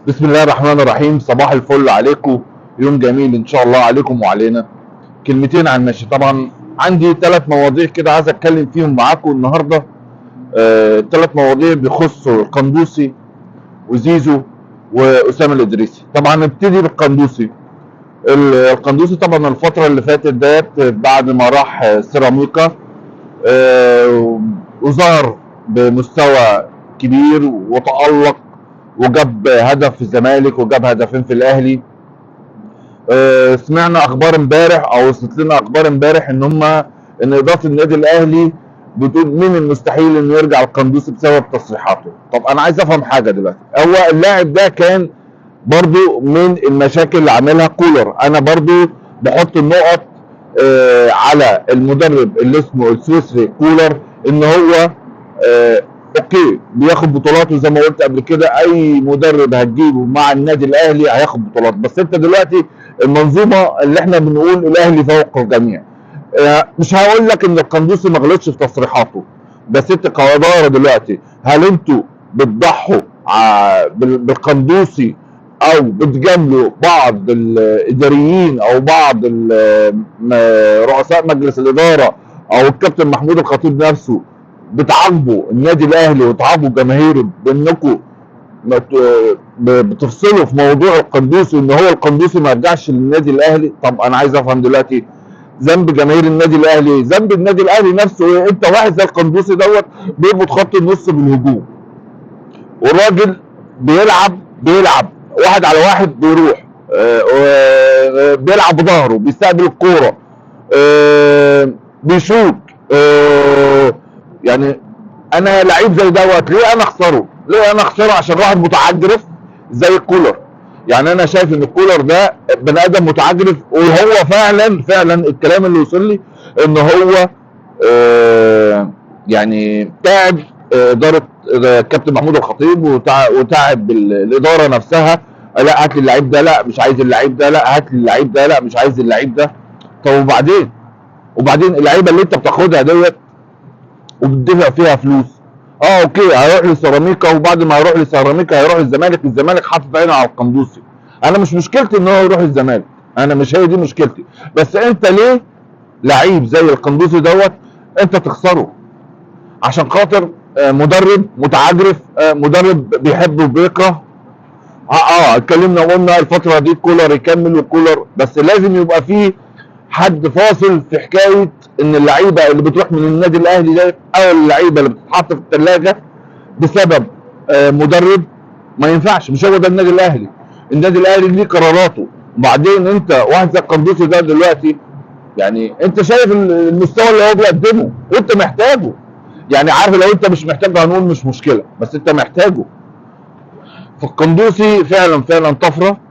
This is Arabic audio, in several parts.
بسم الله الرحمن الرحيم. صباح الفل عليكم، يوم جميل ان شاء الله عليكم وعلينا. كلمتين عن ماشي. طبعا عندي 3 مواضيع كده عايز اتكلم فيهم معاكم النهارده. 3 مواضيع بيخصوا القندوسي وزيزو واسامه الادريسي. طبعا نبتدي بالقندوسي. القندوسي طبعا الفتره اللي فاتت ديت بعد ما راح سيراميكا وظهر بمستوى كبير وتألق وجاب هدف في الزمالك وجاب هدفين في الاهلي. سمعنا اخبار امبارح او وصلت لنا اخبار امبارح ان اداره النادي الاهلي بتقول من المستحيل انه يرجع القندوسي بسبب تصريحاته. طب انا عايز افهم حاجه دلوقتي. هو اللاعب ده كان برضو من المشاكل اللي عاملها كولر. انا برضو بحط النقط على المدرب اللي اسمه السويسري كولر، ان هو اوكي بياخد بطولات، وزي ما قلت قبل كده اي مدرب هتجيبه مع النادي الاهلي هياخد بطولات. بس انت دلوقتي المنظومه اللي احنا بنقول الاهلي فوق الجميع. مش هقول لك ان القندوسي ما غلطش في تصريحاته، بس انت كاداره دلوقتي هل انتوا بتضحوا بالقندوسي او بتجاملوا بعض الاداريين او بعض رؤساء مجلس الاداره او الكابتن محمود الخطيب نفسه، بتعاقبوا النادي الاهلي وتعاقبوا جماهيره بانكم بتفصلوا في موضوع القندوسي ان هو القندوسي ما يرجعش للنادي الاهلي؟ طب انا عايز افهم دلوقتي، ذنب جماهير النادي الاهلي، ذنب النادي الاهلي نفسه ايه؟ انت واحد زي القندوسي دوت بيربط خط النص بالهجوم، والراجل بيلعب 1 على 1، بيروح بيلعب بظهره، بيستقبل الكوره، بيشوط. يعني انا لعيب زي دوت ليه انا اخسره؟ عشان واحد متعجرف زي الكولر؟ يعني انا شايف ان الكولر ده بني ادم متعجرف، وهو فعلا الكلام اللي وصل لي ان هو يعني تعب اداره كابتن محمود الخطيب وتعب الاداره نفسها. لا هات لي اللعيب ده، لا مش عايز اللعيب ده، لا هات لي اللعيب ده، لا مش عايز اللعيب ده. طب وبعدين اللعيبه اللي انت بتاخدها ديت وبتدفع فيها فلوس، اوكي هيروح لسيراميكا، وبعد ما هيروح لسيراميكا هيروح الزمالك حاطط عينه على القندوسي. انا مش مشكلتي ان هو يروح الزمالك، انا مش هي دي مشكلتي، بس انت ليه لعيب زي القندوسي دوت انت تخسره عشان خاطر مدرب متعجرف، مدرب بيحب وبيكره؟ اتكلمنا وقلنا الفتره دي كولر يكمل وكولر، بس لازم يبقى فيه حد فاصل في حكايه ان اللعيبه اللي بتروح من النادي الاهلي ده او اللعيبه اللي بتتحط في الثلاجه بسبب مدرب. ما ينفعش، مش هو ده النادي الاهلي. النادي الاهلي ليه قراراته. وبعدين انت واحد زي القندوسي ده دلوقتي، يعني انت شايف المستوى اللي هو بيقدمه وانت محتاجه. يعني عارف لو انت مش محتاجه هنقول مش مشكله، بس انت محتاجه. فالقندوسي فعلا طفره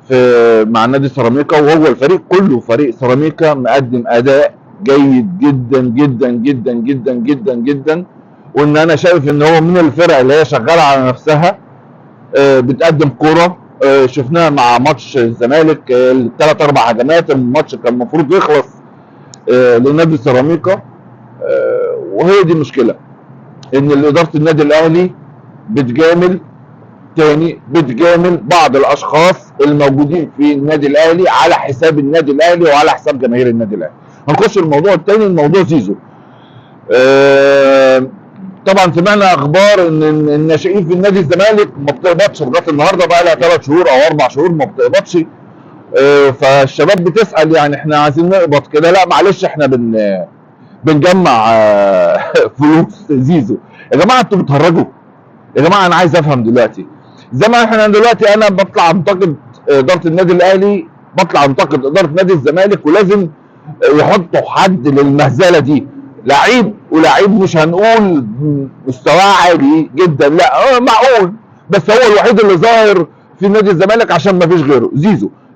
في مع نادي سيراميكا، وهو الفريق كله فريق سيراميكا مقدم اداء جيد جدا جدا جدا جدا جدا جدا. وان انا شايف ان هو من الفرق اللي هي شغاله على نفسها، بتقدم كوره. شفناها مع ماتش الزمالك، ال3 4 هجمات الماتش كان المفروض يخلص لنادي سيراميكا. وهي دي المشكله، ان اداره النادي الاهلي بتجامل بعض الاشخاص الموجودين في النادي الاهلي على حساب النادي الاهلي وعلى حساب جماهير النادي الاهلي. هنخش الموضوع الثاني، الموضوع زيزو. طبعا سمعنا اخبار ان الناشئين في النادي الزمالك ما بتقبضش لغايه النهارده، بقى لها 3 شهور او 4 شهور ما بتقبضش. فالشباب بتسال يعني احنا عايزين نقبض كده. لا معلش احنا بنجمع فلوس زيزو. يا جماعه انتوا بتهرجوا. يا جماعه انا عايز افهم دلوقتي، زي ما احنا دلوقتي انا بطلع انتقد اداره النادي الاهلي، بطلع انتقد اداره نادي الزمالك، ولازم يحطوا حد للمهزله دي. لعيب مش هنقول مستواه عالي جدا، لا معقول، بس هو الوحيد اللي ظاهر في نادي الزمالك عشان ما فيش غيره.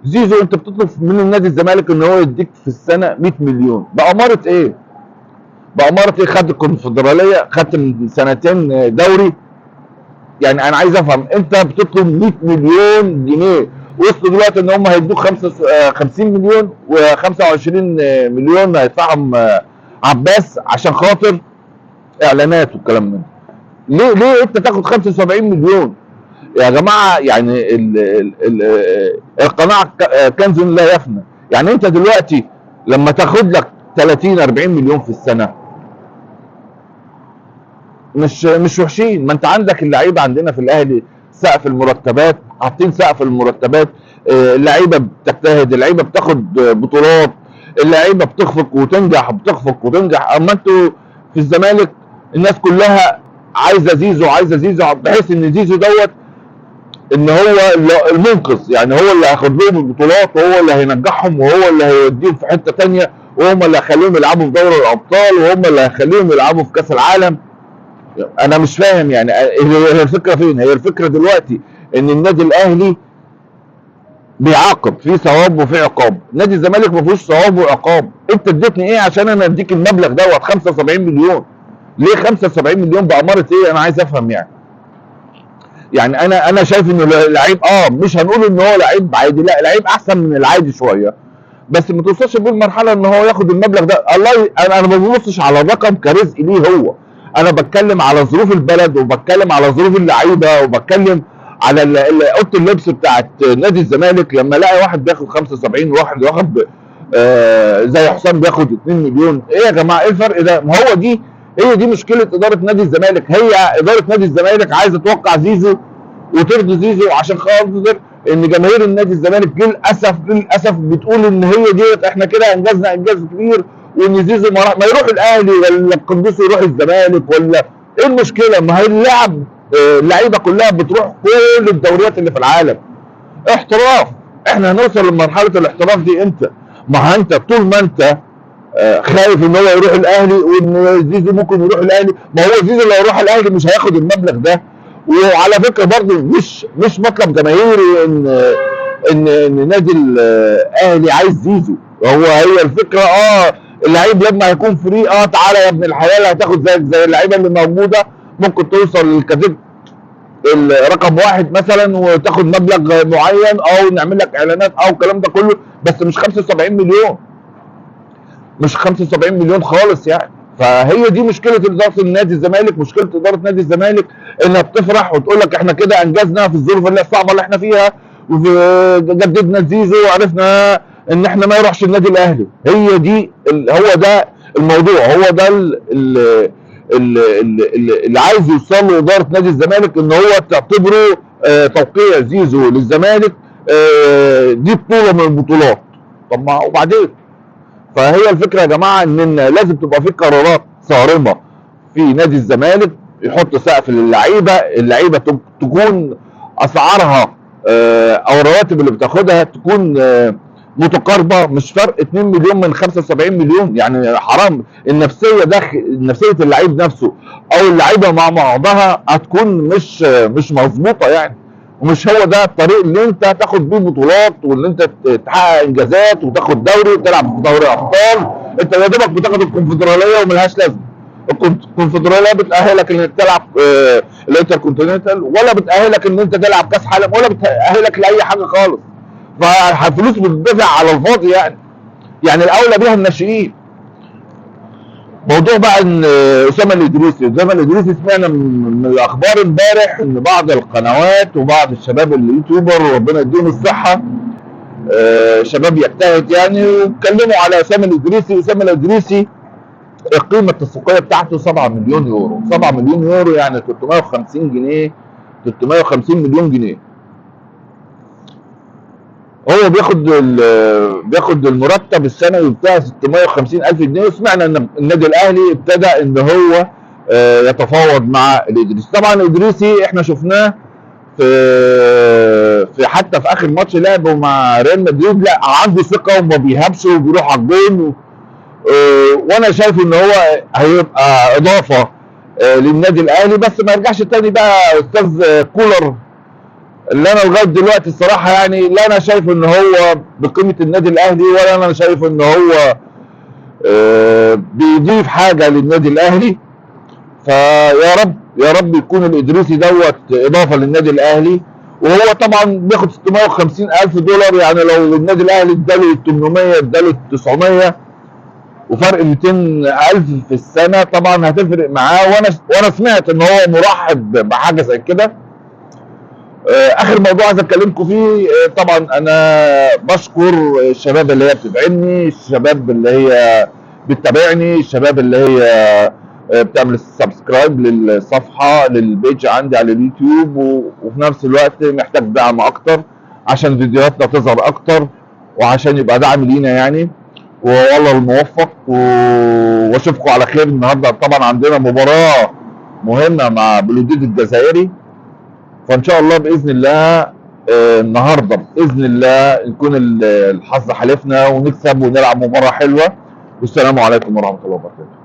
زيزو انت بتطلب من النادي الزمالك ان هو يديك في السنه 100 مليون. بأمارة ايه؟ خد الكونفدراليه، خدت من سنتين دوري. يعني انا عايز افهم، انت بتطلب 100 مليون جنيه، وصلوا دلوقتي ان هم هيدوك 50 مليون، و25 مليون هيدفعهم عباس عشان خاطر اعلانات والكلام ده. ليه انت تاخد 75 مليون؟ يا جماعه يعني القناعه كنز لا يفنى. يعني انت دلوقتي لما تاخد لك 30 40 مليون في السنه مش وحشين. ما انت عندك اللعيبه عندنا في الاهلي سقف المرتبات، حاطين سقف المرتبات، اللعيبه بتجتهد، اللعيبه بتاخد بطولات، اللعيبه بتخفق وتنجح، بتخفق وتنجح. اما انتوا في الزمالك الناس كلها عايزه زيزو، عايزه زيزو، بحيث ان زيزو دوت ان هو المنقذ، يعني هو اللي هياخد لهم البطولات، وهو اللي هينجحهم، وهو اللي هيوديهم في حته ثانيه، وهم اللي هيخليهم يلعبوا في دوري الابطال، وهم اللي هيخليهم يلعبوا في كاس العالم. انا مش فاهم يعني هي الفكره فين؟ هي الفكره دلوقتي ان النادي الاهلي بيعاقب، في ثواب وفي عقاب. نادي الزمالك ما فيهوش ثواب وعقاب. انت اديتني ايه عشان انا اديك المبلغ دوت 75 مليون؟ ليه 75 مليون بأمارة ايه؟ انا عايز افهم يعني انا شايف انه لعيب، مش هنقول ان هو لعيب عادي، لا لعيب احسن من العادي شويه، بس ما توصلش بيه المرحله ان هو ياخد المبلغ ده. الله، انا ما ببصش على الرقم كرزق ليه هو، انا بتكلم على ظروف البلد، وبتكلم على ظروف اللعيبه، وبتكلم على اوضه اللبس بتاعت نادي الزمالك. لما الاقي واحد بياخد 75 وواحد بياخد زي حسام بياخد 2 مليون، ايه يا جماعه؟ ايه الفرق ده؟ ما هو هي دي مشكله اداره نادي الزمالك. هي اداره نادي الزمالك عايزه توقع زيزو وترضي زيزو عشان خاطر ان جماهير النادي الزمالك للاسف بتقول ان هي ديت احنا كده انجزنا انجاز كبير، وان زيزو ما يروح الاهلي ولا القندوسي يروح الزمالك، ولا ايه المشكله؟ ما هي اللعب، اللعيبه كلها بتروح كل الدوريات اللي في العالم احتراف. احنا هنوصل لمرحله الاحتراف دي امتى؟ ما انت طول ما انت خايف ان هو يروح الاهلي، وان زيزو ممكن يروح الاهلي، ما هو زيزو لو يروح الاهلي مش هياخد المبلغ ده. وعلى فكره برضه مش مطلب جماهيري ان نادي الاهلي عايز زيزو. هي الفكره اللعيب لما هيكون فري، تعالى يا ابن الحلال هتاخد زيك زي اللعيبه اللي موجوده، ممكن توصل للكاتيجوري الرقم واحد مثلا وتاخد مبلغ معين، او نعمل لك اعلانات او الكلام ده كله، بس مش 75 مليون، مش 75 مليون خالص يعني. فهي دي مشكله اداره النادي الزمالك. مشكله اداره نادي الزمالك انها بتفرح وتقول لك احنا كده انجزنا في الظروف اللي الصعبه اللي احنا فيها، وجددنا زيزو، وعرفنا ان احنا ما يروحش النادي الاهلي. هي دي هو ده الموضوع، هو ده اللي عايز يوصل له اداره نادي الزمالك، ان هو تعتبره توقيع زيزو للزمالك دي بطوله من البطولات. طب ما وبعدين؟ فهي الفكره يا جماعه ان لازم تبقى في قرارات صارمه في نادي الزمالك، يحط سقف للعيبه، اللعيبه تكون اسعارها او الرواتب اللي بتاخدها تكون متقاربه، مش فرق 2 مليون من 75 مليون. يعني حرام. النفسيه نفسيه اللعيب نفسه او اللعيبه مع بعضها هتكون مش مظبوطه يعني. ومش هو ده الطريق اللي انت تاخد بيه بطولات، واللي انت تحقق انجازات وتاخد دوري وتلعب في دوري ابطال. انت يا دوبك بتاخد الكونفدراليه وملهاش لازمه. الكونفدراليه بتاهلك انك تلعب الانتر كونتيننتال، ولا بتاهلك ان انت تلعب كاس عالم، ولا بتاهلك لاي حاجه خالص. فالفلوس بتدفع على الفاضي يعني الاولى بيها الناشئين. موضوع بقى ان اسامه الادريسي سمعنا من الاخبار امبارح ان بعض القنوات وبعض الشباب اليوتيوبر ربنا يديهم الصحه، شباب يجتهد يعني، واتكلموا على اسامه الادريسي القيمه التسويقيه بتاعته 7 مليون يورو. 7 مليون يورو يعني 350 جنيه، 350 مليون جنيه. هو بياخد المرتب السنوي بتاع 650 الف جنيه. وسمعنا ان النادي الاهلي ابتدى ان هو يتفاوض مع الادريسي. طبعا الادريسي احنا شفناه في حتى في اخر ماتش لعبه مع ريال مدريد، لا عنده ثقه وما بيهبش وبيروح على الجون. وانا شايف ان هو هيبقى اضافه للنادي الاهلي، بس ما يرجعش تاني بقى استاذ كولر اللي انا لغايه دلوقتي الصراحه يعني لا انا شايف ان هو بقيمه النادي الاهلي، ولا انا شايف ان هو بيضيف حاجه للنادي الاهلي. فيا رب يا رب يكون الادريسي دوت اضافه للنادي الاهلي. وهو طبعا بياخد 650 الف دولار، يعني لو النادي الاهلي اداله 800 اداله 900 وفرق 200 الف في السنه، طبعا هتفرق معاه. وانا سمعت ان هو مرحب بحاجه زي كده. اخر موضوع عايز اتكلمكم فيه، طبعا انا بشكر الشباب اللي هي بتدعمني، الشباب اللي هي بتتابعني، الشباب اللي هي بتعمل سبسكرايب للصفحه للبيج عندي على اليوتيوب، وفي نفس الوقت محتاج دعم اكتر عشان فيديوهاتنا تظهر اكتر، وعشان يبقى دعم لينا يعني. والله الموفق، واشوفكم على خير. النهارده طبعا عندنا مباراه مهمه مع بلوديد الجزائري، فان شاء الله باذن الله النهارده باذن الله يكون الحظ حالفنا ونكسب ونلعب مباراه حلوه. والسلام عليكم ورحمه الله وبركاته.